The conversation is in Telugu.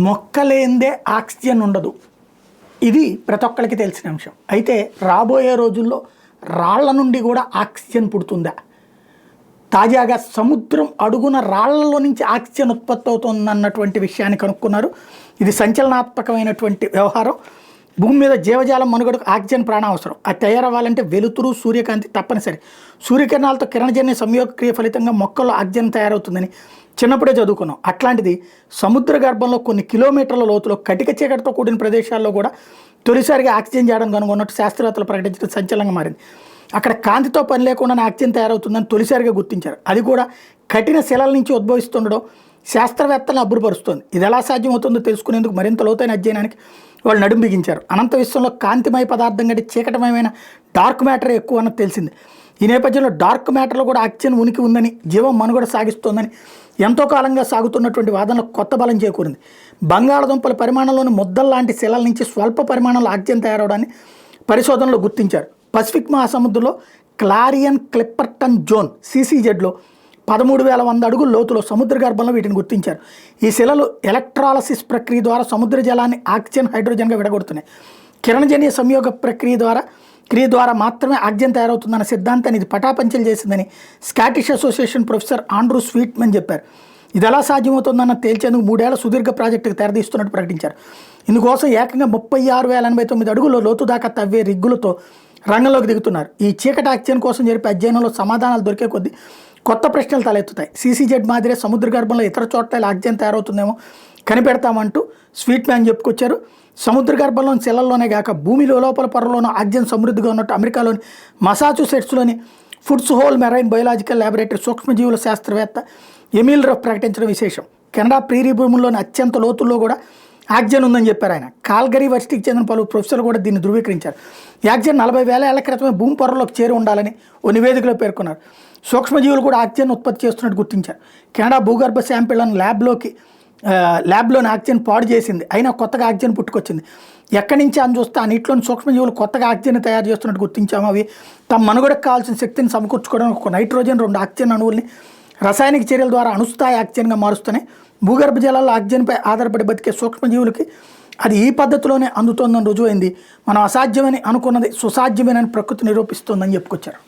మొక్కలేందే ఆక్సిజన్ ఉండదు. ఇది ప్రతి ఒక్కరికి తెలిసిన అంశం. అయితే రాబోయే రోజుల్లో రాళ్ల నుండి కూడా ఆక్సిజన్ పుడుతుందా? తాజాగా సముద్రం అడుగున రాళ్లలో నుంచి ఆక్సిజన్ ఉత్పత్తి అవుతుందన్నటువంటి విషయాన్ని కనుక్కున్నారు. ఇది సంచలనాత్మకమైనటువంటి వ్యవహారం. భూమి మీద జీవజాలం మనుగడకు ఆక్సిజన్ ప్రాణ అవసరం. అది తయారవ్వాలంటే వెలుతురు, సూర్యకాంతి తప్పనిసరి. సూర్యకిరణాలతో కిరణజన్య సంయోగక్రియ ఫలితంగా మొక్కల్లో ఆక్సిజన్ తయారవుతుందని చిన్నప్పుడే చదువుకున్నాం. అట్లాంటిది సముద్ర గర్భంలో కొన్ని కిలోమీటర్ల లోతులో కటిక చీకటితో కూడిన ప్రదేశాల్లో కూడా తొలిసారిగా ఆక్సిజన్ చేయడం కనుగొన్నట్టు శాస్త్రవేత్తలు ప్రకటించడం సంచలనంగా మారింది. అక్కడ కాంతితో పని లేకుండానే ఆక్సిజన్ తయారవుతుందని తొలిసారిగా గుర్తించారు. అది కూడా కఠిన శిలల నుంచి ఉద్భవిస్తుండడం శాస్త్రవేత్తలను అబ్బురపరుస్తోంది. ఇది ఎలా సాధ్యమవుతుందో తెలుసుకునేందుకు మరింత లోతైన అధ్యయనానికి వాళ్ళు నడుం బిగించారు. అనంత విశ్వంలో కాంతిమయ పదార్థం కంటే చీకటమయమైన డార్క్ మ్యాటర్ ఎక్కువ అన్నది తెలిసింది. ఈ నేపథ్యంలో డార్క్ మ్యాటర్లో కూడా ఆక్సిజన్ ఉనికి ఉందని, జీవం మనుగడ సాగిస్తోందని ఎంతో కాలంగా సాగుతున్నటువంటి వాదనలకు కొత్త బలం చేకూరింది. బంగాళదుంపల పరిమాణంలోని ముద్దల్లాంటి శిలల నుంచి స్వల్ప పరిమాణంలో ఆక్సిజన్ తయారవడాన్ని పరిశోధనలో గుర్తించారు. పసిఫిక్ మహాసముద్రంలో క్లారియన్ క్లిప్పర్టన్ జోన్ CCZలో 13,100 అడుగుల లోతులో సముద్ర గర్భంలో వీటిని గుర్తించారు. ఈ శిలలు ఎలక్ట్రాలసిస్ ప్రక్రియ ద్వారా సముద్ర జలాన్ని ఆక్సిజన్, హైడ్రోజన్గా విడగొడుతున్నాయి. కిరణజన్య సంయోగ క్రియ ద్వారా మాత్రమే ఆక్సిజన్ తయారవుతుందన్న సిద్ధాంతాన్ని ఇది పటాపంచలు చేసిందని స్కాటిష్ అసోసియేషన్ ప్రొఫెసర్ ఆండ్రూ స్వీట్మన్ చెప్పారు. ఇది ఎలా సాధ్యమవుతుందన్న తేల్చేందుకు 3 ఏళ్ల సుదీర్ఘ ప్రాజెక్టుకు తెరదీస్తున్నట్టు ప్రకటించారు. ఇందుకోసం ఏకంగా 36,089 అడుగుల లోతు దాకా తవ్వే రిగ్గులతో రంగంలోకి దిగుతున్నారు. ఈ చీకటి ఆక్సిజన్ కోసం జరిపే అధ్యయనంలో సమాధానాలు దొరికే కొద్దీ కొత్త ప్రశ్నలు తలెత్తుతాయి. CCZ మాదిరే సముద్ర గర్భంలో ఇతర చోట్ల ఆక్సిజన్ తయారవుతుందేమో కనిపెడతామంటూ స్వీట్మ్యాన్ చెప్పుకొచ్చారు. సముద్ర గర్భంలోని శిలల్లోనే కాక భూమిలో లోపల పొరలోనూ ఆక్సిజన్ సమృద్ధిగా ఉన్నట్టు అమెరికాలోని మసాచుసెట్స్లోని Woods Hole Marine Biological Laboratory సూక్ష్మజీవుల శాస్త్రవేత్త ఎమిల్ రఫ్ ప్రకటించడం విశేషం. కెనడా ప్రీరీ భూముల్లోని అత్యంత లోతుల్లో కూడా ఆక్సిజన్ ఉందని చెప్పారు ఆయన. కాల్గరీ వర్సిటీకి చెందిన పలు ప్రొఫెసర్లు కూడా దీన్ని ధృవీకరించారు. ఈ ఆక్సిజన్ 40,000 ఏళ్ల క్రితమే భూమి పొరలోకి చేరి ఉండాలని ఓ నివేదికలో పేర్కొన్నారు. సూక్ష్మజీవులు కూడా ఆక్సిజన్ ఉత్పత్తి చేస్తున్నట్టు గుర్తించారు. కెనడా భూగర్భ శాంపిళ్లను ల్యాబ్లోని ఆక్సిజన్ పాడు చేసింది. అయినా కొత్తగా ఆక్సిజన్ పుట్టుకొచ్చింది. ఎక్కడి నుంచి అని చూస్తే ఆ నీటిలోని సూక్ష్మజీవులు కొత్తగా ఆక్సిజన్ తయారు చేస్తున్నట్టు గుర్తించాము. అవి తమ మనుగడకు కావాల్సిన శక్తిని సమకూర్చుకోవడానికి ఒక నైట్రోజన్, 2 ఆక్సిజన్ అణువుల్ని రసాయనిక చర్యల ద్వారా అణుస్థాయి ఆక్సిజన్గా మారుస్తున్నాయి. భూగర్భ జలాల్లో ఆక్సిజన్పై ఆధారపడి బతికే సూక్ష్మజీవులకి అది ఈ పద్ధతిలోనే అందుతోందని రుజువైంది. మనం అసాధ్యమని అనుకున్నది సుసాధ్యమేనని ప్రకృతి నిరూపిస్తోందని చెప్పుకొచ్చారు.